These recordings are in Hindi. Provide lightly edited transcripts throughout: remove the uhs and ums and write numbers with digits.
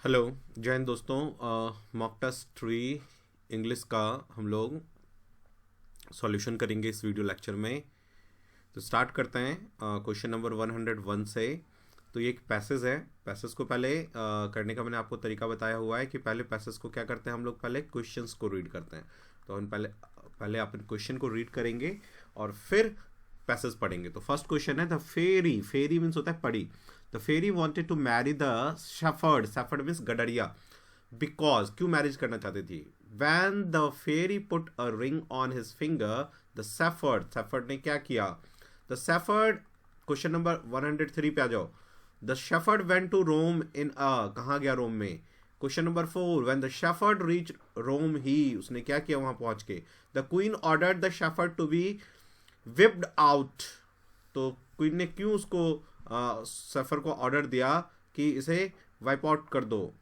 हेलो, जय हिंद दोस्तों। मॉक टेस्ट 3 इंग्लिश का हम लोग सॉल्यूशन करेंगे इस वीडियो लेक्चर में। तो स्टार्ट करते हैं क्वेश्चन नंबर 101 से। तो ये एक पैसेज है। पैसेज को पहले करने का मैंने आपको तरीका बताया हुआ है कि पहले पैसेज को क्या करते हैं, हम लोग पहले क्वेश्चंस को रीड करते हैं। तो हम पहले अपन क्वेश्चन को रीड करेंगे और फिर पैसेज पढ़ेंगे। तो फर्स्ट क्वेश्चन है द फेरी। फेरी मीन्स होता है पड़ी। The fairy wanted to marry the shepherd. Shepherd means गडरिया। बिकॉज, क्यों मैरिज करना चाहती थी? When the fairy put a ring on his finger the shepherd. Shepherd ने क्या किया? द शेफर्ड, क्वेश्चन नंबर 103 पे आ जाओ। The shepherd went to Rome in a, कहाँ गया रोम में? Question number 4, when the shepherd reach Rome he, उसने क्या किया वहां पहुंच के? The queen ordered the shepherd to be whipped out. तो क्वीन ने क्यों उसको सफर को ऑर्डर दिया कि इसे वाइप आउट कर दो?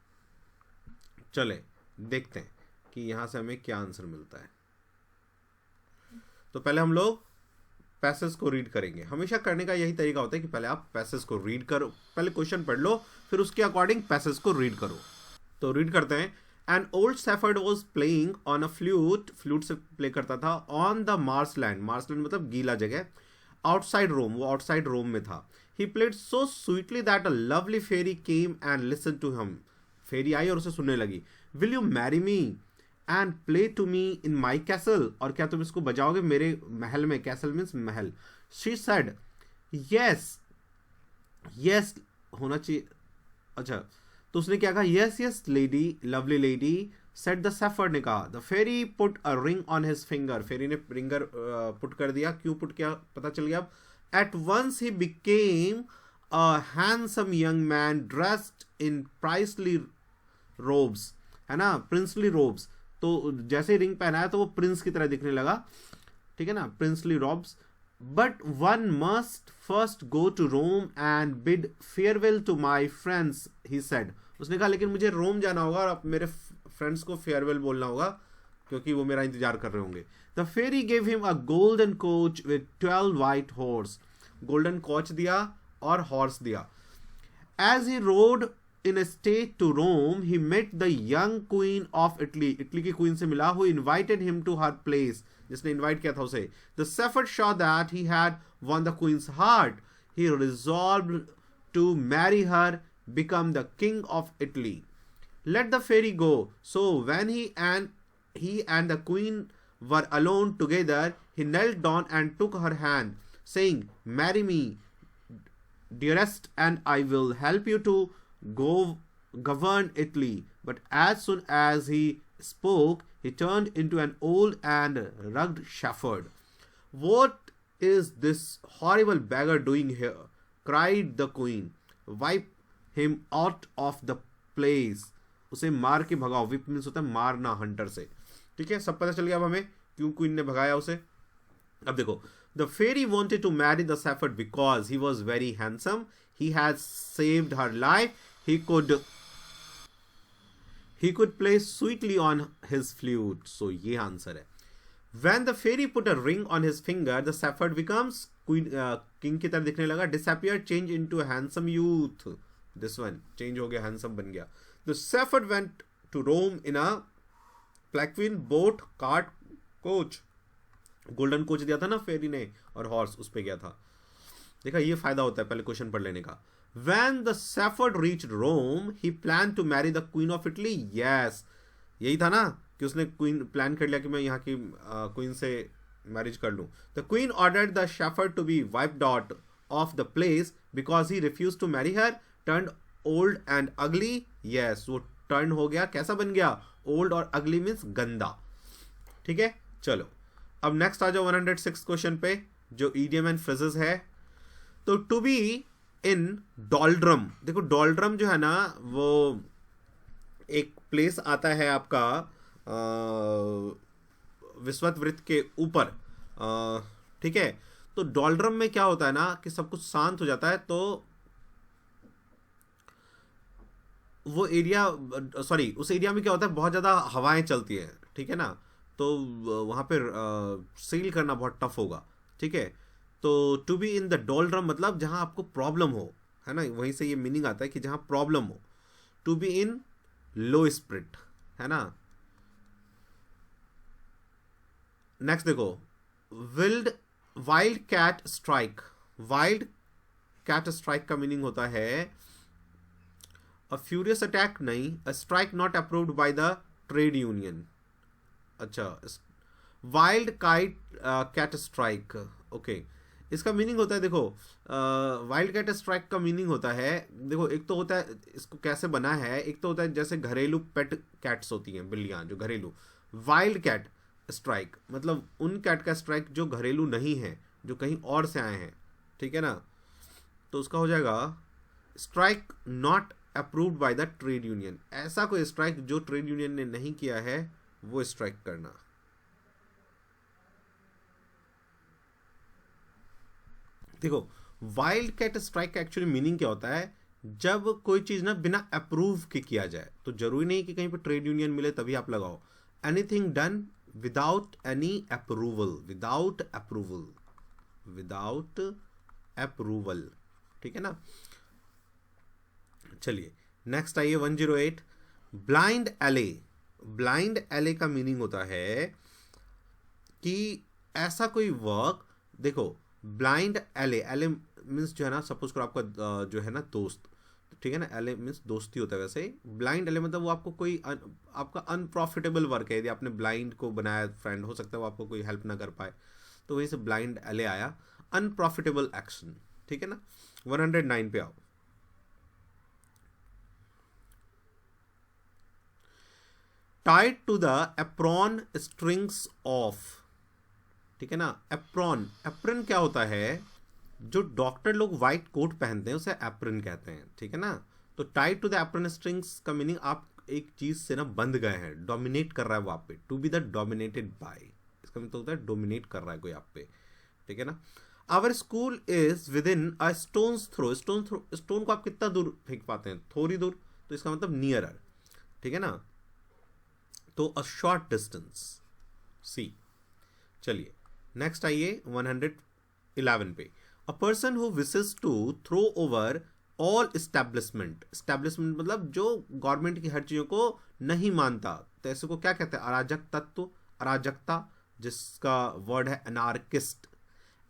चले देखते हैं कि यहां से हमें क्या आंसर मिलता है। तो पहले हम लोग पैसेज को रीड करेंगे। हमेशा करने का यही तरीका होता है कि पहले आप पैसेज को रीड करो, पहले क्वेश्चन पढ़ लो, फिर उसके अकॉर्डिंग पैसेज को रीड करो। तो रीड करते हैं। An old shepherd was playing on a flute. Flute से प्ले करता था। On the मार्सलैंड। मार्सलैंड मतलब गीला जगह। आउटसाइड रोम, वो आउटसाइड रोम में था। He played so sweetly that a lovely fairy came and listen to him. Fairy आई और उसे सुनने लगी। Will you marry me and play to me in my castle. और क्या तुम इसको बजाओगे मेरे महल में? कैसल मीन्स महल। शी सेड यस, यस होना चाहिए। अच्छा, तो उसने क्या कहा? Yes yes lady, lovely lady, said the shepherd ने कहा। The fairy put a ring on his finger. Fairy ने रिंगर पुट कर दिया। क्यों पुट किया पता चल गया अब। At once he became a handsome young man dressed in pricely robes, है ना, प्रिंसली रोब्स। तो जैसे रिंग पहनाया तो वो प्रिंस की तरह दिखने लगा, ठीक है ना, princely robes. But one must first go to Rome and bid farewell to my friends, he said. उसने कहा लेकिन मुझे रोम जाना होगा और मेरे फ्रेंड्स को फेयरवेल बोलना होगा क्योंकि वो मेरा इंतजार कर रहे होंगे। The fairy gave him a golden coach with 12 white horse. Golden coach दिया और हॉर्स दिया। As he rode in a state to Rome, he met the young queen of Italy. Italy की क्वीन से मिला, who invited him to her place. जिसने इनवाइट किया था उसे। The shepherd saw that he had won the queen's heart. He resolved to marry her, become the king of Italy. Let the fairy go. So when he and the queen were alone together, he knelt down and took her hand, saying, "Marry me, dearest, and I will help you to go govern Italy." But as soon as he spoke, he turned into an old and rugged shepherd. "What is this horrible beggar doing here?" cried the queen. "Wipe him out of the place." उसे मार के भगाओ। विप मीन्स होता है मारना, हंटर से। ठीक है, सब पता चल गया अब हमें क्यों क्वीन ने भगाया उसे। अब देखो, the fairy wanted to marry the shepherd because he was very handsome. He had saved her life. He could play sweetly on his flute. So ये आंसर है। When the fairy put a ring on his finger, the shepherd becomes king की तरह दिखने लगा। Disappeared, change into a handsome youth. This one change हो गया, handsome बन गया। The shepherd went to Rome in a palanquin, boat, cart, coach. Golden coach दिया था ना फेरी ने, और हॉर्स उस पे गया था। देखा, ये फायदा होता है पहले क्वेश्चन पढ़ लेने का। When the shepherd reached Rome, he planned to marry the queen of Italy. Yes, यही था ना कि उसने क्वीन प्लान कर लिया कि मैं यहाँ की क्वीन से मैरिज कर लूँ। The queen ordered the shepherd to be wiped out of the place because he refused to marry her. Turned old and ugly. Yes, वो टर्न हो गया, कैसा बन गया? ओल्ड और अगली मीन्स गंदा। ठीक है, चलो अब नेक्स्ट आ जाओ 106 क्वेश्चन पे, जो ईडियम एंड फ्रेजेस है। तो टू बी इन डॉल्ड्रम। देखो, डॉल्ड्रम जो है ना, वो एक प्लेस आता है आपका विश्वत वृत्त के ऊपर। ठीक है, तो डॉल्ड्रम में क्या होता है ना कि सब कुछ शांत हो जाता है। तो वो एरिया, सॉरी, उस एरिया में क्या होता है, बहुत ज़्यादा हवाएं चलती है। ठीक है ना, तो वहाँ पर सेल करना बहुत टफ होगा। ठीक है, तो to be in the doldrum मतलब जहाँ आपको प्रॉब्लम हो, है ना, वहीं से ये मीनिंग आता है कि जहाँ प्रॉब्लम हो। To be in low spirit, है ना। नेक्स्ट देखो, wild cat strike. Wild cat strike का मीनिंग होता है अ फ्यूरियस अटैक नहीं, a strike not approved by the trade union. अच्छा, वाइल्ड कैट स्ट्राइक, ओके। इसका मीनिंग होता है, देखो वाइल्ड कैट स्ट्राइक का मीनिंग होता है, देखो एक तो होता है, इसको कैसे बना है, एक तो होता है जैसे घरेलू पेट कैट्स होती हैं, बिल्लियाँ जो घरेलू। वाइल्ड कैट स्ट्राइक मतलब उन कैट का स्ट्राइक जो घरेलू नहीं है, जो कहीं और से आए हैं, ठीक है ना। तो उसका हो जाएगा strike not approved by the trade union. ऐसा कोई स्ट्राइक जो ट्रेड यूनियन ने नहीं किया है वो स्ट्राइक करना। देखो वाइल्ड कैट स्ट्राइक का एक्चुअली मीनिंग क्या होता है, जब कोई चीज ना बिना अप्रूव के किया जाए, तो जरूरी नहीं कि कहीं पे ट्रेड यूनियन मिले तभी आप लगाओ। Anything done without any approval, without approval, without approval, ठीक है ना। चलिए नेक्स्ट आइए 108, ब्लाइंड एले। ब्लाइंड एले का मीनिंग होता है कि ऐसा कोई वर्क, देखो ब्लाइंड एले, एले मीन्स जो है ना, सपोज करो आपका जो है ना दोस्त, ठीक है ना, एले मीन्स दोस्ती होता है। वैसे ब्लाइंड एले मतलब वो आपको कोई आपका अनप्रॉफिटेबल वर्क है, यदि आपने ब्लाइंड को बनाया फ्रेंड, हो सकता है वो आपको कोई हेल्प ना कर पाए, तो वहीं से ब्लाइंड एले आया, अनप्रॉफिटेबल एक्शन, ठीक है ना। 109 पे आओ। Tied to the apron strings of, ठीक है ना। एप्रॉन, एप्रन क्या होता है, जो डॉक्टर लोग व्हाइट कोट पहनते हैं उसे एप्रन कहते हैं, ठीक है ना। तो tied to the apron strings का मीनिंग आप एक चीज से ना बंध गए हैं, डोमिनेट कर रहा है वो आप पे, to be the dominated by, इसका मतलब होता है डोमिनेट कर रहा है कोई आप पे, ठीक है ना। Our school is within a stone's throw. Stone को आप कितना दूर फेंक पाते हैं, थोड़ी दूर, तो इसका मतलब नियरर, ठीक है ना। तो अ शॉर्ट डिस्टेंस, सी। चलिए नेक्स्ट आइए 111 पे, a person who wishes to throw over all establishment. Establishment मतलब जो गवर्नमेंट की हर चीजों को नहीं मानता, तो ऐसे को क्या कहते हैं, अराजक तत्व, अराजकता, जिसका वर्ड है एनार्किस्ट।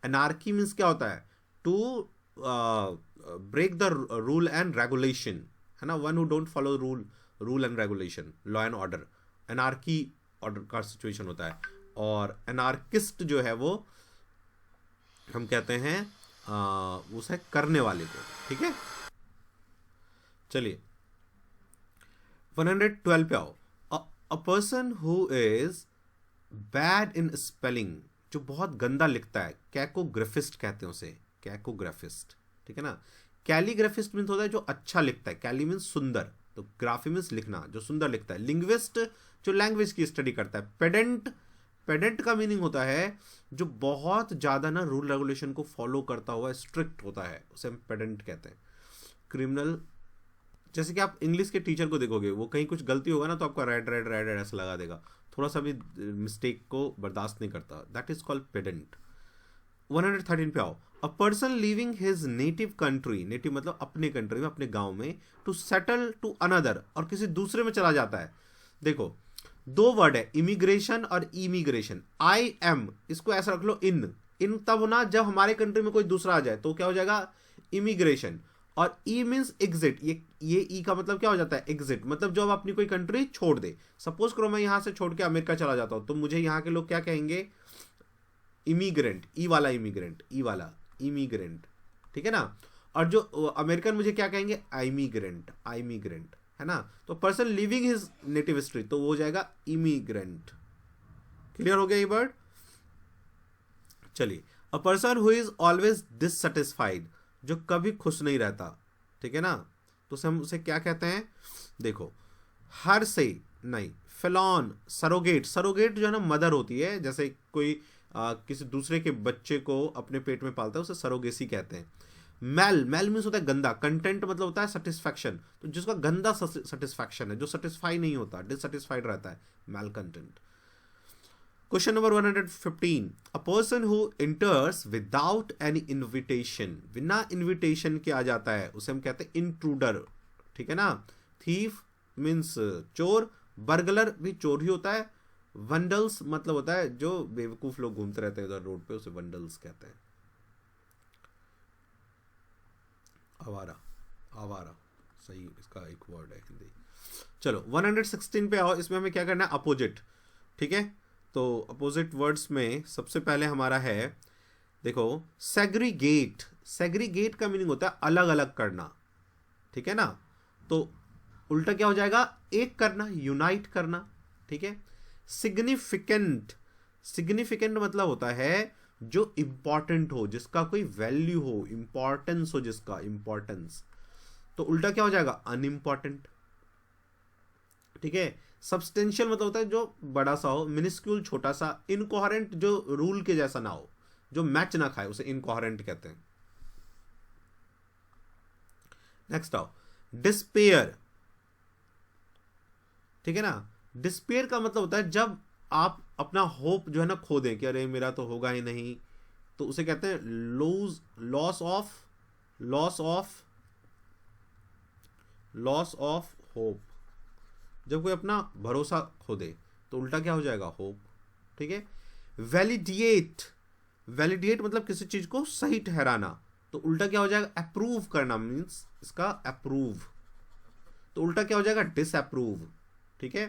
एनार्की मीन्स क्या होता है, to break the rule and regulation, है ना। One who don't follow rule and regulation, law and order, anarchy order का सिचुएशन होता है। और एनार्किस्ट जो है वो हम कहते हैं उसे करने वाले को, ठीक है। चलिए 112 पे आओ, अ person who is bad in spelling, जो बहुत गंदा लिखता है, कैकोग्राफिस्ट कहते हैं उसे, कैकोग्राफिस्ट, ठीक है ना। कैलीग्राफिस्ट मीन्स होता है जो अच्छा लिखता है, कैली मीन्स सुंदर, तो ग्राफी मीन्स लिखना, जो सुंदर लिखता है। लिंग्विस्ट जो लैंग्वेज की स्टडी करता है। पेडेंट, पेडेंट का मीनिंग होता है जो बहुत ज़्यादा ना रूल रेगुलेशन को फॉलो करता हुआ स्ट्रिक्ट होता है, उसे हम पेडेंट कहते हैं। क्रिमिनल, जैसे कि आप इंग्लिश के टीचर को देखोगे, वो कहीं कुछ गलती होगा ना तो आपका रेड रेड रेड रेड ऐसा लगा देगा, थोड़ा सा भी मिस्टेक को बर्दाश्त नहीं करता, दैट इज कॉल्ड पेडेंट। 113 पे आओ, a person living his native country, native मतलब अपने कंट्री में, अपने गांव में, टू सेटल टू अनदर, और किसी दूसरे में चला जाता है। देखो दो वर्ड है, इमिग्रेशन और इमिग्रेशन। आई एम, इसको ऐसा रख लो, इन तब होना जब हमारे कंट्री में कोई दूसरा आ जाए, तो क्या हो जाएगा, इमिग्रेशन। और ई मीन्स एग्जिट, ये ई का मतलब क्या हो जाता है, एग्जिट, मतलब जब अपनी कोई कंट्री छोड़ दे। सपोज करो मैं यहां से छोड़ के अमेरिका चला जाता हूं, तो मुझे यहाँ के लोग क्या कहेंगे, इमिग्रेंट, ई वाला इमिग्रेंट, ई वाला इमिग्रेंट, ठीक है ना। और जो अमेरिकन मुझे क्या कहेंगे, आइमिग्रेंट, आइमिग्रेंट, है ना। तो person living his native street, तो वो हो जाएगा इमिग्रेंट। क्लियर हो गया ये वर्ड। चलिए, अ person who is always dissatisfied, जो कभी खुश नहीं रहता, ठीक है ना, तो हम उसे क्या कहते हैं, देखो हर से नहीं, फेलॉन, सरोगेट। सरोगेट जो है ना मदर होती है, जैसे कोई किसी दूसरे के बच्चे को अपने पेट में पालता है, उसे सरोगेसी कहते हैं। मैल, मैल मीन्स होता है गंदा। कंटेंट मतलब होता है सेटिस्फैक्शन, तो जिसका गंदा सेटिस्फैक्शन है, जो सेटिस्फाई नहीं होता, डिससेटिस्फाइड रहता है, malcontent. Question number 115, a person who enters without any invitation, बिना इन्विटेशन के आ जाता है, उसे हम कहते हैं इंट्रूडर, ठीक है ना। थीफ, मीन्स चोर, बर्गलर भी चोर ही होता है, वंडल्स मतलब होता है जो बेवकूफ लोग घूमते रहते हैं उधर रोड पे, उसे वंडल्स कहते हैं। आवारा, आवारा सही इसका एक वर्ड है हिंदी। चलो 116 पे आओ। इसमें हमें क्या करना है, अपोजिट। ठीक है, तो अपोजिट वर्ड्स में सबसे पहले हमारा है, देखो सेग्रीगेट। सेग्रीगेट का मीनिंग होता है अलग अलग करना, ठीक है ना। तो उल्टा क्या हो जाएगा, एक करना, यूनाइट करना। ठीक है। सिग्निफिकेंट, सिग्निफिकेंट मतलब होता है जो इंपॉर्टेंट हो, जिसका कोई वैल्यू हो, इंपॉर्टेंस हो, जिसका इंपॉर्टेंस। तो उल्टा क्या हो जाएगा, अनइम्पॉर्टेंट। ठीक है। सब्सटेंशियल मतलब होता है जो बड़ा सा हो, मिनिस्क्यूल छोटा सा, इनकोहेरेंट जो रूल के जैसा ना हो, जो मैच ना खाए, उसे इनकोहेरेंट कहते हैं। नेक्स्ट आओ, डिस्पेयर। ठीक है ना। डिस्पेयर का मतलब होता है जब आप अपना होप जो है ना खो दें कि अरे मेरा तो होगा ही नहीं, तो उसे कहते हैं लूज, लॉस ऑफ होप। जब कोई अपना भरोसा खो दे तो उल्टा क्या हो जाएगा, होप। ठीक है। वैलिडिएट, वैलिडिएट मतलब किसी चीज को सही ठहराना, तो उल्टा क्या हो जाएगा, अप्रूव करना, मीन्स इसका अप्रूव। तो उल्टा क्या हो जाएगा, डिसअप्रूव। ठीक है।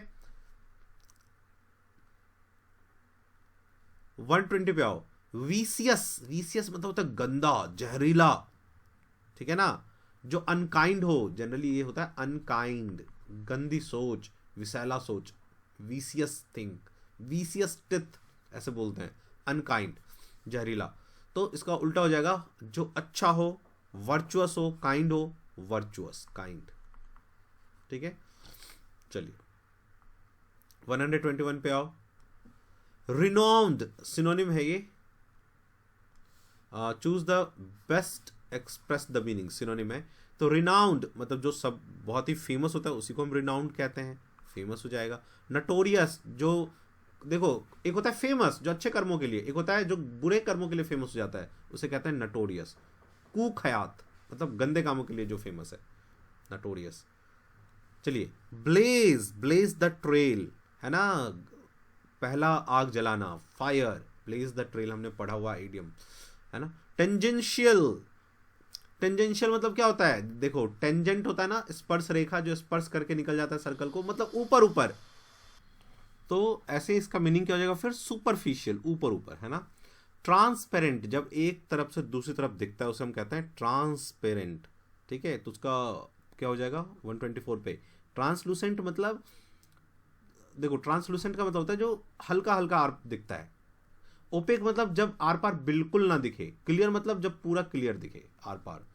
120 पे आओ। वीसियस, वीसियस मतलब होता है गंदा, जहरीला। ठीक है ना। जो अनकाइंड हो, जनरली ये होता है अनकाइंड, गंदी सोच, विसैला सोच, वीसियस थिंग, वीसियस टिथ ऐसे बोलते हैं, अनकाइंड, जहरीला। तो इसका उल्टा हो जाएगा जो अच्छा हो, वर्चुअस हो, काइंड हो, वर्चुअस, काइंड। ठीक है। चलिए 121 पे आओ। रिनाउंड सिनोनिम है ये, choose the best express the meaning, synonym है। तो रिनाउंड मतलब जो सब बहुत ही फेमस होता है उसी को हम रिनाउंड कहते हैं, फेमस हो जाएगा। नटोरियस, जो देखो एक होता है फेमस जो अच्छे कर्मों के लिए, एक होता है जो बुरे कर्मों के लिए फेमस हो जाता है, उसे कहते हैं नटोरियस। कुख्यात मतलब गंदे कामों के लिए जो फेमस है, नटोरियस। चलिए ब्लेज, ब्लेज द ट्रेल है ना, पहला आग जलाना, फायर, ब्लेज द ट्रेल हमने पढ़ा हुआ इडियम है ना। टेंजेंशियल, टेंजेंशियल मतलब क्या होता है, देखो टेंजेंट होता है ना स्पर्श रेखा, जो स्पर्श करके निकल जाता है सर्कल को, मतलब ऊपर ऊपर। तो ऐसे इसका मीनिंग क्या हो जाएगा फिर, सुपरफिशियल, ऊपर ऊपर है ना। ट्रांसपेरेंट, जब एक तरफ से दूसरी तरफ दिखता है उसे हम कहते हैं ट्रांसपेरेंट। ठीक है। तो उसका क्या हो जाएगा 124 पे। ट्रांसलूसेंट मतलब, देखो ट्रांसलूसेंट का मतलब होता है जो हल्का हल्का आर दिखता है। ओपेक मतलब जब आर पार बिल्कुल ना दिखे। क्लियर मतलब जब पूरा क्लियर दिखे आर पार।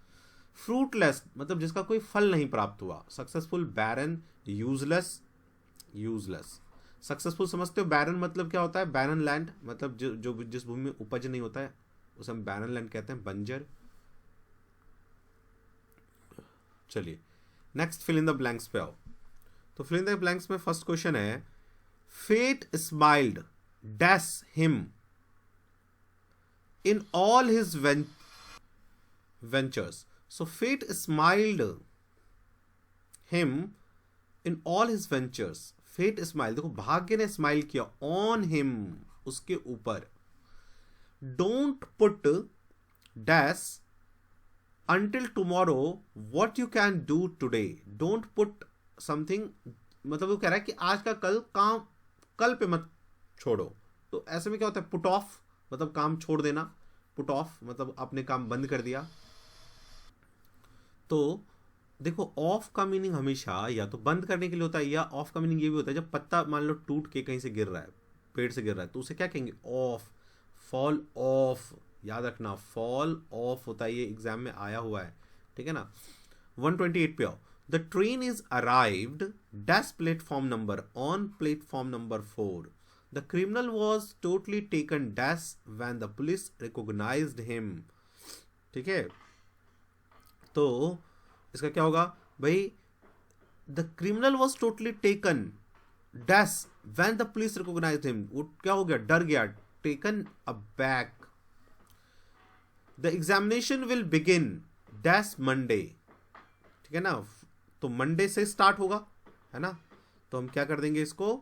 फ्रूटलेस मतलब जिसका कोई फल नहीं प्राप्त हुआ। सक्सेसफुल, बैरन, यूजलेस, यूजलेस। सक्सेसफुल समझते हो, बैरन मतलब क्या होता है, बैरन लैंड मतलब जो जिस भूमि में उपज नहीं होता है उसे हम बैरन लैंड कहते हैं, बंजर। चलिए next fill in the blanks पे आओ। तो फिल इन द ब्लैंक्स में फर्स्ट क्वेश्चन है, fate smiled dash him in all his ventures. So fate smiled him in all his ventures. Fate smiled, देखो भाग्य ने स्माइल किया, on him उसके ऊपर। Don't put dash until tomorrow what you can do today. Don't put something मतलब वो कह रहा है कि आज का कल काम कल पे मत छोड़ो। तो ऐसे में क्या होता है, पुट ऑफ मतलब काम छोड़ देना, पुट ऑफ मतलब आपने काम बंद कर दिया। तो देखो ऑफ का मीनिंग हमेशा या तो बंद करने के लिए होता है, या ऑफ का मीनिंग ये भी होता है जब पत्ता मान लो टूट के कहीं से गिर रहा है, पेड़ से गिर रहा है, तो उसे क्या कहेंगे, ऑफ, फॉल ऑफ। याद रखना फॉल ऑफ होता है, ये एग्जाम में आया हुआ है। ठीक है ना। 128 पे आओ। The train is arrived dash platform number, on platform number 4। The criminal was totally taken dash when the police recognized him. ठीक है। तो इसका क्या होगा भाई, the criminal was totally taken dash when the police recognized him. वो क्या हो गया, डर गया, taken aback. The examination will begin dash Monday. ठीक है ना। तो मंडे से स्टार्ट होगा, है ना। तो हम क्या कर देंगे इसको,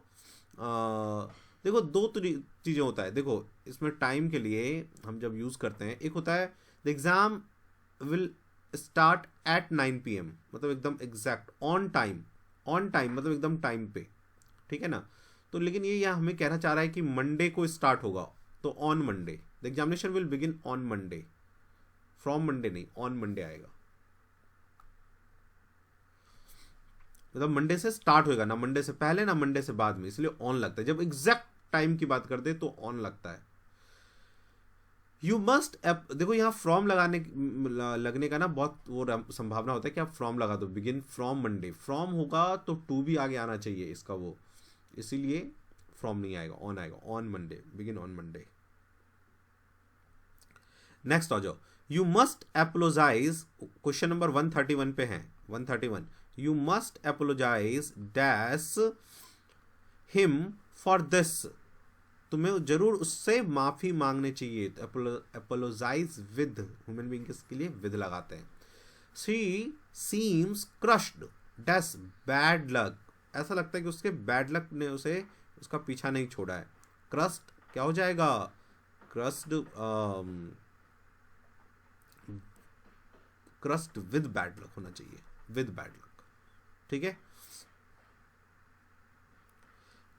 देखो दो चीज़ें होता है, देखो इसमें टाइम के लिए हम जब यूज़ करते हैं, एक होता है the exam will start at 9 PM, मतलब एकदम exact on time, on time मतलब एकदम टाइम पे, ठीक है ना। तो लेकिन ये यहाँ हमें कहना चाह रहा है कि मंडे को स्टार्ट होगा, तो on Monday, the examination will begin on Monday, from Monday नहीं, ऑन मंडे आएगा, मतलब मंडे से स्टार्ट होएगा, ना मंडे से पहले ना मंडे से बाद में, इसलिए ऑन लगता है। जब एग्जैक्ट टाइम की बात करते हैं तो ऑन लगता है। यू मस्ट, देखो यहाँ फ्रॉम लगने का ना बहुत वो संभावना होता है कि आप फ्रॉम लगा दो, बिगिन फ्रॉम मंडे, फ्रॉम होगा तो टू भी आगे आना चाहिए इसका वो, इसीलिए फ्रॉम नहीं आएगा, ऑन आएगा, on Monday, begin on Monday. Next आ जाओ, you must apologise, question number 131 पे है, 131, you must apologise dash him for this, तुम्हें जरूर उससे माफी मांगने चाहिए, तो एपोलोजाइज विद, ह्यूमन बीइंग किसके लिए विद लगाते हैं। She seems crushed dash bad luck, ऐसा लगता है कि उसके बैड लक ने उसे उसका पीछा नहीं छोड़ा है। क्रस्ट क्या हो जाएगा, crust, crust with bad luck होना चाहिए, विद बैड लक, ठीक है।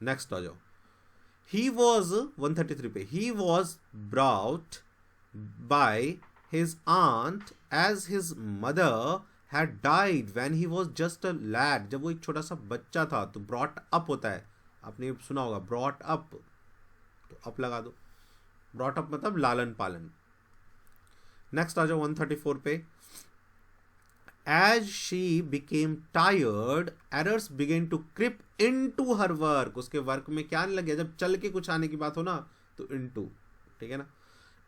नेक्स्ट आ जाओ, he was 133 पे, he was brought by his aunt as his mother had died when he was just a lad, जब वो एक छोटा सा बच्चा था, तो brought up होता है, आपने सुना होगा brought up, तो up लगा दो, brought up मतलब लालन पालन। नेक्स्ट आ जाओ 134 पे, as she became tired errors began to creep into her work, उसके वर्क में क्या आने लगे, जब चल के कुछ आने की बात हो ना तो into, ठीक है ना।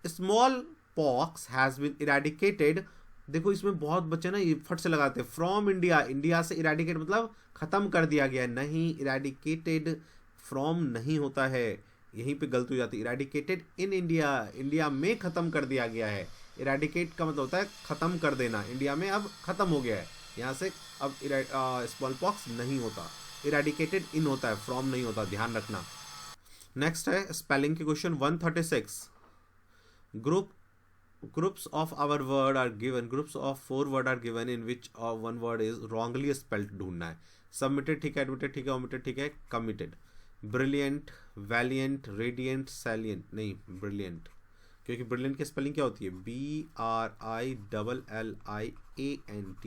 Small pox has been eradicated, देखो इसमें बहुत बच्चे ना ये फट से लगाते हैं, फ्रॉम इंडिया, इंडिया से इरेडिकेट मतलब खत्म कर दिया गया, नहीं, इरेडिकेटेड फ्रॉम नहीं होता है, यहीं पे गलती हो जाती है, इरेडिकेटेड इन इंडिया, इंडिया में खत्म कर दिया गया है। इरेडिकेट का मतलब होता है खत्म कर देना, इंडिया में अब खत्म हो गया है, यहाँ से अब स्मॉल पॉक्स नहीं होता, इरेडिकेटेड इन होता है, फ्रॉम नहीं होता, ध्यान रखना। नेक्स्ट है स्पेलिंग के question 136, groups of our word are given, groups of 4 word are given in which 1 word is wrongly spelled ढूंढना है। सबमिटेड ठीक है, एडमिटेड ठीक है, ओमिटेड ठीक है, committed. Brilliant, valiant, radiant, salient, नहीं ब्रिलियंट, क्योंकि ब्रिलियंट की स्पेलिंग क्या होती है, BRILLIANT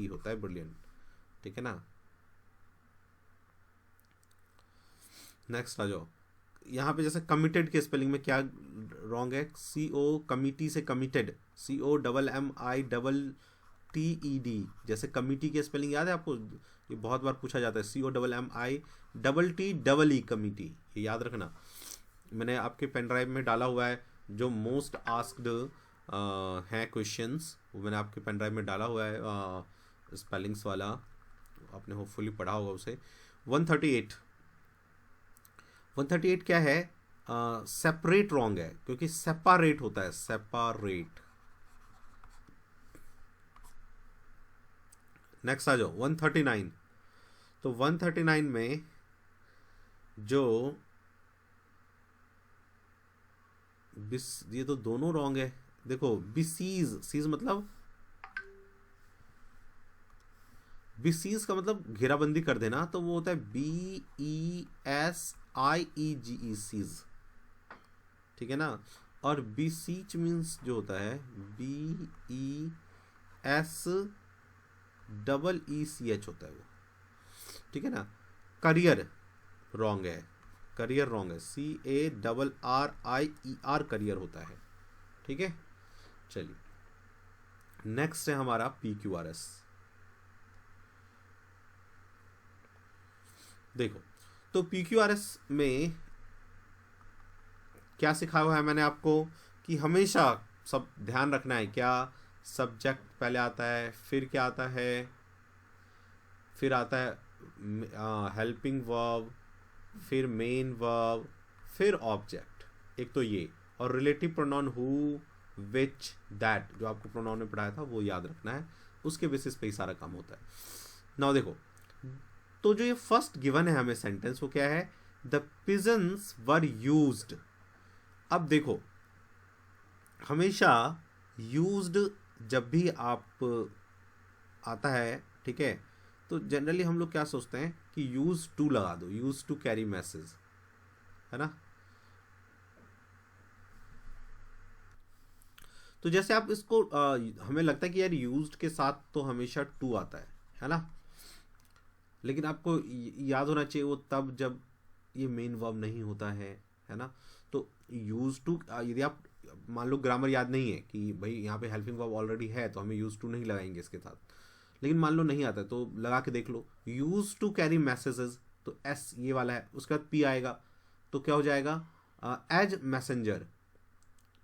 होता है ब्रिलियंट, ठीक है ना। नेक्स्ट आ जाओ, यहाँ पे जैसे कमिटेड के स्पेलिंग में क्या रॉन्ग है, CO कमिटी से कमिटेड, COMMITTED, जैसे कमिटी की स्पेलिंग याद है आपको, ये बहुत बार पूछा जाता है, COMMITTEE कमिटी, ये याद रखना। मैंने आपके पेन ड्राइव में डाला हुआ है जो मोस्ट आस्क्ड हैं क्वेश्चंस, वो मैंने आपके पेन ड्राइव में डाला हुआ है, स्पेलिंग्स वाला, आपने होपफुली पढ़ा होगा उसे। 138 क्या है, सेपरेट रॉन्ग है, क्योंकि सेपारेट होता है, सेपारेट। नेक्स्ट आ जाओ 139, तो 139 में जो ये तो दोनों रॉन्ग है, देखो बिसीज, सीज मतलब, बिसीज का मतलब घेराबंदी कर देना, तो वो होता है BESIEGE, सीज, ठीक है ना। और बीसीच मीन्स जो होता है BESEECH होता है वो, ठीक है ना। करियर रॉन्ग है, करियर रॉन्ग है, CARRIER करियर होता है, ठीक है। चलिए नेक्स्ट है हमारा PQRS। देखो तो PQRS में क्या सिखाया हुआ है मैंने आपको, कि हमेशा सब ध्यान रखना है, क्या सब्जेक्ट पहले आता है, फिर क्या आता है, फिर आता है हेल्पिंग वर्ब, फिर मेन वर्ब, फिर ऑब्जेक्ट, एक तो ये, और relative pronoun who, which, that, जो आपको प्रोनाउन में पढ़ाया था वो याद रखना है, उसके बेसिस पे ही सारा काम होता है। नाउ देखो, तो जो ये फर्स्ट गिवन है हमें सेंटेंस, वो क्या है, द पिजन्स वर यूज्ड। अब देखो, हमेशा यूज्ड जब भी आप आता है, ठीक है, तो जनरली हम लोग क्या सोचते हैं कि यूज टू लगा दो, यूज टू कैरी मैसेज, है ना। तो जैसे आप इसको हमें लगता है कि यार यूज्ड के साथ तो हमेशा टू आता है ना, लेकिन आपको याद होना चाहिए वो तब जब ये मेन वर्ब नहीं होता है ना। तो यूज टू, यदि आप मान लो ग्रामर याद नहीं है कि भाई यहाँ पे हेल्पिंग वर्ब ऑलरेडी है तो हमें यूज टू नहीं लगाएंगे इसके साथ, लेकिन मान लो नहीं आता है तो लगा के देख लो, यूज टू कैरी मैसेजेस, तो एस ये वाला है, उसके बाद पी आएगा तो क्या हो जाएगा, एज मैसेंजर,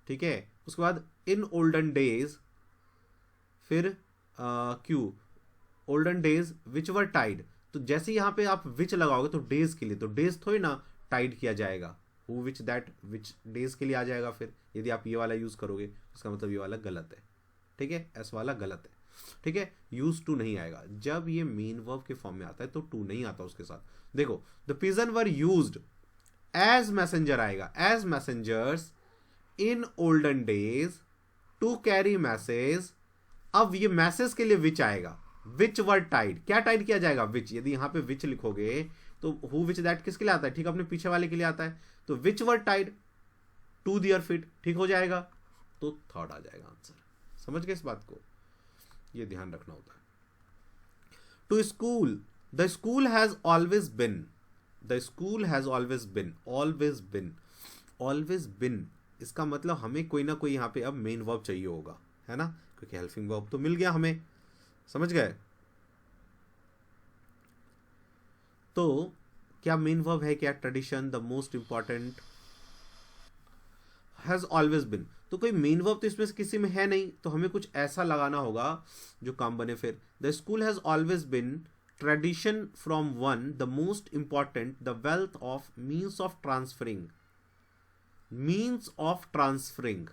ठीक है। उसके बाद इन ओल्डन डेज, फिर Q, olden days which were Tide, तो जैसे यहाँ पे आप विच लगाओगे तो डेज के लिए, तो डेज थोड़ी ना टाइड किया जाएगा, who which that which days के लिए आ जाएगा। फिर यदि आप ये वाला यूज करोगे उसका मतलब ये वाला गलत है, ठीक है, एस वाला गलत है, ठीक है। यूज टू नहीं आएगा, जब ये मेन वर्ब के फॉर्म में आता है तो टू नहीं आता उसके साथ। देखो, the pigeon were used as messenger आएगा, as messengers in olden days to carry message. अब ये मैसेज के लिए विच आएगा, विच वर टाइड, क्या टाइड किया जाएगा, विच। यदि यहां पे विच लिखोगे तो हु विच दैट किसके लिए आता है, ठीक अपने पीछे वाले के लिए आता है, तो which were tied to their feet, ठीक हो जाएगा, तो थर्ड आ जाएगा आंसर। समझ गए इस बात को, ये ध्यान रखना होता है। To school, the school has always been, the school has always been, always been, always been, इसका मतलब हमें कोई ना कोई यहाँ पे अब मेन वर्ब चाहिए होगा, है ना, क्योंकि हेल्पिंग वर्ब तो मिल गया हमें, समझ गए। तो क्या मेन वर्ब है, क्या tradition, the most important, has always बिन, तो कोई मेन वर्ब तो इसमें से किसी में है नहीं, तो हमें कुछ ऐसा लगाना होगा जो काम बने। फिर the school has always been tradition from one, the most important, the wealth of, means of transferring, means of transferring.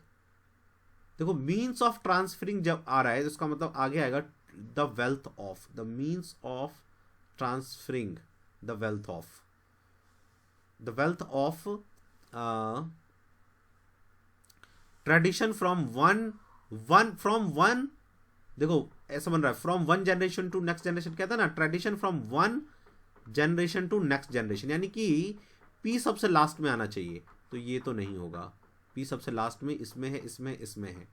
देखो, मीन्स ऑफ ट्रांसफरिंग जब आ रहा है तो इसका मतलब आगे आएगा the wealth of, the means of transferring, the wealth of, the wealth of tradition from one, one from one, देखो ऐसा बन रहा है, from one generation to next generation, कहता है ना, tradition from one generation to next generation, यानी कि पी सबसे लास्ट में आना चाहिए, तो ये तो नहीं होगा, पी सबसे लास्ट में, इसमें है, इसमें, इसमें है,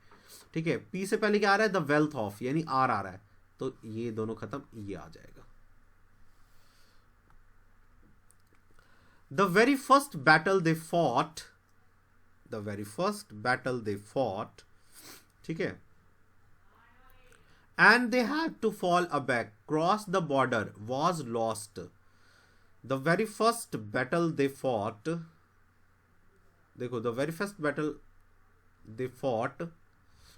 ठीक है। पी से पहले क्या आ रहा है, द वेल्थ ऑफ, यानी आर आ रहा है, तो ये दोनों खत्म, ये आ जाएगा। The very first battle they fought, the very first battle they fought, ठीक है, and they had to fall aback, cross the border, was lost, the very first battle they fought, देखो the very first battle they fought,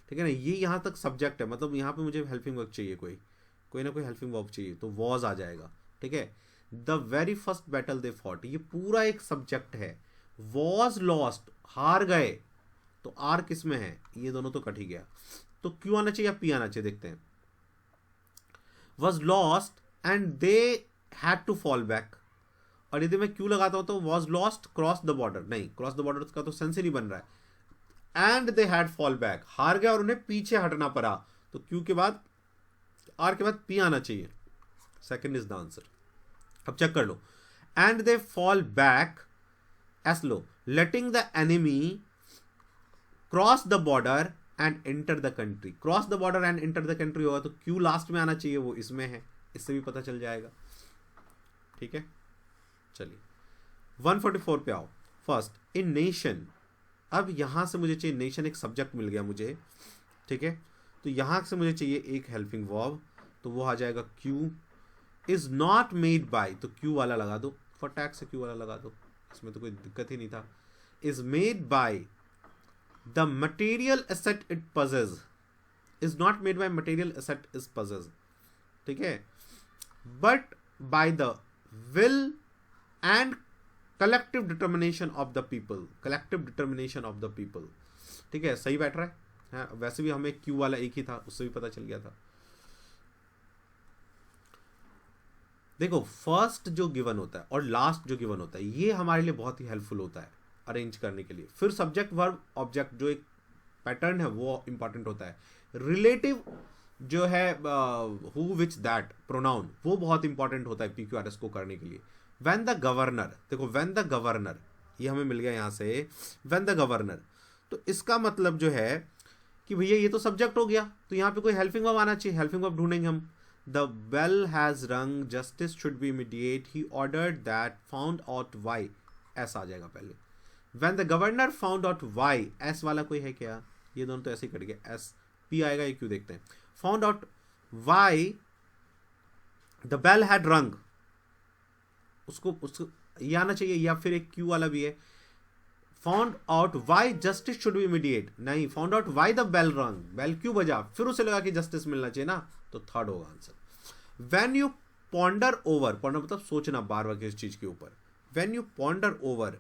ठीक है ना, ये यहां तक सब्जेक्ट है, मतलब यहां पे मुझे हेल्पिंग वर्ब चाहिए, कोई ना कोई हेल्पिंग वर्ब चाहिए, तो वॉज आ जाएगा, ठीक है। The very first battle they fought, ये पूरा एक सब्जेक्ट है, वॉज लॉस्ट, हार गए, तो आर किस में है, ये दोनों तो कट ही गया, तो क्यू आना चाहिए या पी आना चाहिए, देखते हैं। Was lost and they had to fall back, और यदि मैं क्यू लगाता हूं तो was lost cross the border, नहीं, क्रॉस द बॉर्डर का तो सेंस ही नहीं बन रहा है, and they had fall back, हार गया और उन्हें पीछे हटना पड़ा, तो क्यू के बाद, आर के बाद पी आना चाहिए, सेकंड इज द आंसर। अब चेक कर लो, and they fall back, S लो, letting the enemy cross the border and enter the country, cross the border and enter the country होगा तो क्यू लास्ट में आना चाहिए, वो इसमें है, इससे भी पता चल जाएगा, ठीक है। चलिए 144 पे आओ। फर्स्ट, इन नेशन, अब यहां से मुझे चाहिए, नेशन एक सब्जेक्ट मिल गया मुझे, ठीक है, तो यहां से मुझे चाहिए एक हेल्पिंग वर्ब, तो वो आ जाएगा Q, is not made by, तो क्यू वाला लगा दो, फटाक से क्यू वाला लगा दो, इसमें तो कोई दिक्कत ही नहीं था। Is made by the material asset it possess, is not made by material asset is possess, ठीक है, but by the will and collective determination of the people, collective determination of the people, ठीक है, सही बैठ रहा है, वैसे भी हमें क्यू वाला एक ही था, उससे भी पता चल गया था। देखो फर्स्ट जो गिवन होता है और लास्ट जो गिवन होता है ये हमारे लिए बहुत ही हेल्पफुल होता है अरेंज करने के लिए। फिर सब्जेक्ट वर्ब ऑब्जेक्ट जो एक पैटर्न है वो इंपॉर्टेंट होता है। रिलेटिव जो है हु विच दैट प्रोनाउन वो बहुत इंपॉर्टेंट होता है PQRS को करने के लिए। व्हेन द गवर्नर, देखो व्हेन द गवर्नर ये हमें मिल गया यहाँ से, व्हेन द गवर्नर, तो इसका मतलब जो है कि भैया ये तो सब्जेक्ट हो गया, तो यहाँ पे कोई हेल्पिंग वर्ब आना चाहिए। हेल्पिंग वर्ब ढूंढेंगे हम। The bell has rung, justice should be immediate, he ordered that, found out why, ऐसा आ जाएगा पहले। When the governor found out why, S वाला कोई है क्या? ये दोनों तो ऐसे ही कट गया, एस पी आएगा, ये क्यों देखते हैं। Found out why the bell had rung, उसको ये आना चाहिए, या फिर एक क्यू वाला भी है। Found out why justice should be immediate, नहीं, found out why the bell rang, bell क्यों बजा, फिर उसे लगा कि जस्टिस मिलना चाहिए ना, तो थर्ड होगा answer. When you ponder over, ponder मतलब सोचना बार बार किसी चीज के ऊपर। When you ponder over,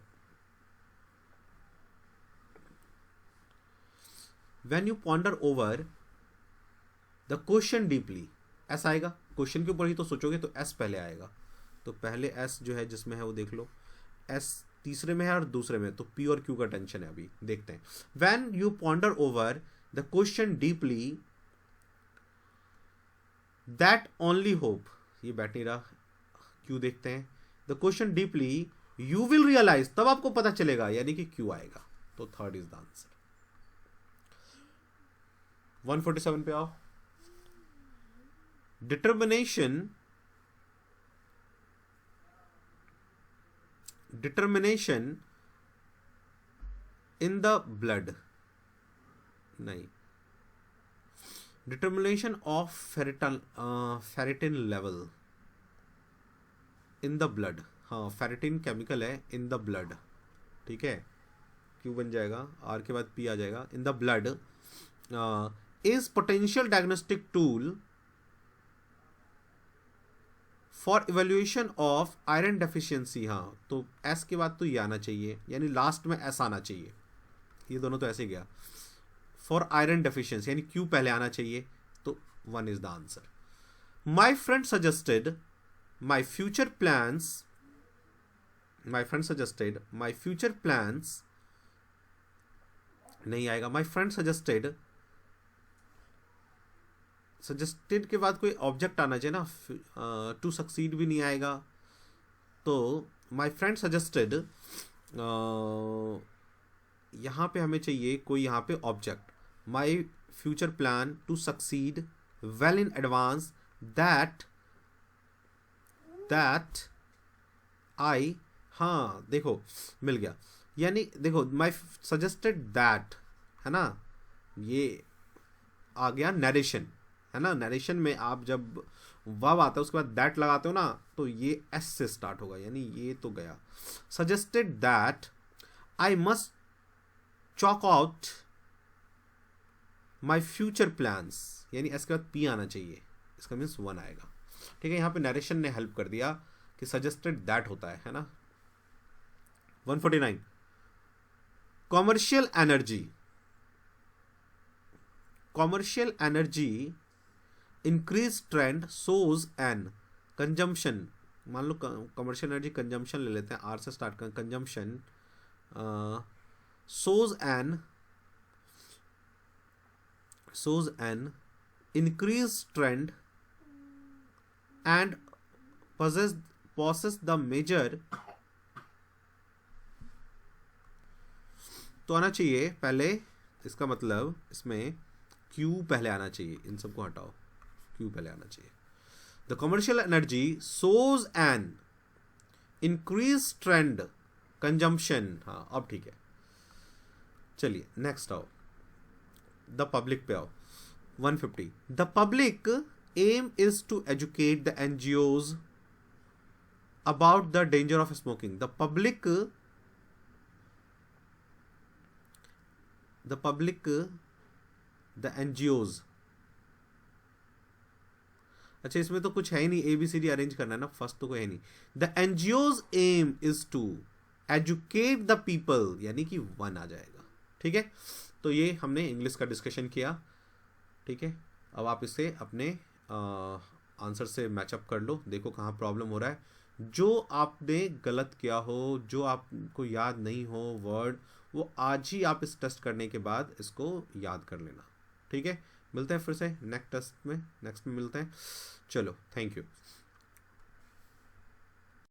when you ponder over the question deeply, ऐसा आएगा। क्वेश्चन के ऊपर ही तो सोचोगे तो एस पहले आएगा, तो पहले एस जो है जिसमें है वो देख लो, एस तीसरे में है और दूसरे में, तो पी और क्यू का टेंशन है, अभी देखते हैं। When you ponder over the question deeply that only hope, ये बैठ नहीं रहा, क्यू देखते हैं। The question deeply you will realise, तब आपको पता चलेगा, यानी कि क्यू आएगा, तो थर्ड इज द आंसर। 147 पे आओ। Determination, determination in the blood, नहीं, determination of ferritin level in the blood, हाँ फेरिटिन केमिकल है इन द ब्लड, ठीक है, क्यू बन जाएगा, आर के बाद पी आ जाएगा। इन the blood is potential diagnostic tool for evaluation of iron deficiency, हाँ तो एस के बाद तो ये आना चाहिए, यानी लास्ट में एस आना चाहिए, ये दोनों तो ऐसे गया। फॉर आयरन डेफिशिएंसी यानी क्यू पहले आना चाहिए, तो 1 is the answer. My friend suggested my future plans, my friend suggested my future plans, नहीं आएगा। माई फ्रेंड सजेस्टेड, सजेस्टेड के बाद कोई ऑब्जेक्ट आना चाहिए ना, टू सक्सीड भी नहीं आएगा, तो माई फ्रेंड सजेस्टेड, यहाँ पे हमें चाहिए कोई यहाँ पे object. My future plan to succeed well in advance that I, हाँ देखो मिल गया, यानी देखो माई सजेस्टेड दैट है ना, ये आ गया नरेशन, है ना। नरेशन में आप जब वर्ब आता है उसके बाद दैट लगाते हो ना, तो ये एस से स्टार्ट होगा, यानी ये तो गया। Suggested that I must chalk out my future plans, यानी एस के बाद पी आना चाहिए, इसका मीन्स 1 आएगा, ठीक है। यहाँ पे नरेशन ने हेल्प कर दिया कि सजेस्टेड दैट होता है ना। 149 commercial energy, commercial energy increase trend shows an consumption, मान लो कमर्शियल एनर्जी कंजम्पशन ले लेते हैं, आर से स्टार्ट कर, consumption shows an increase trend and possess the major, तो आना चाहिए पहले, इसका मतलब इसमें क्यू पहले आना चाहिए, इन सबको हटाओ, क्यू पहले आना चाहिए। The commercial energy shows an increase trend consumption, हाँ अब ठीक है। चलिए नेक्स्ट आओ, द पब्लिक पे आओ। 150 the public aim is to educate the NGOs about the danger of smoking. The public, the NGOs, अच्छा इसमें तो कुछ है ही नहीं, ABCD अरेंज करना है ना, फर्स्ट तो कोई है नहीं। The NGOs aim is to educate the people, यानी कि 1 आ जाएगा, ठीक है। तो ये हमने इंग्लिश का डिस्कशन किया, ठीक है। अब आप इसे अपने आंसर से मैचअप कर लो, देखो कहाँ प्रॉब्लम हो रहा है। जो आपने गलत किया हो, जो आपको याद नहीं हो वर्ड, वो आज ही आप इस टेस्ट करने के बाद इसको याद कर लेना। ठीक है, मिलते हैं फिर से नेक्स्ट टेस्ट में, नेक्स्ट में मिलते हैं। चलो, थैंक यू।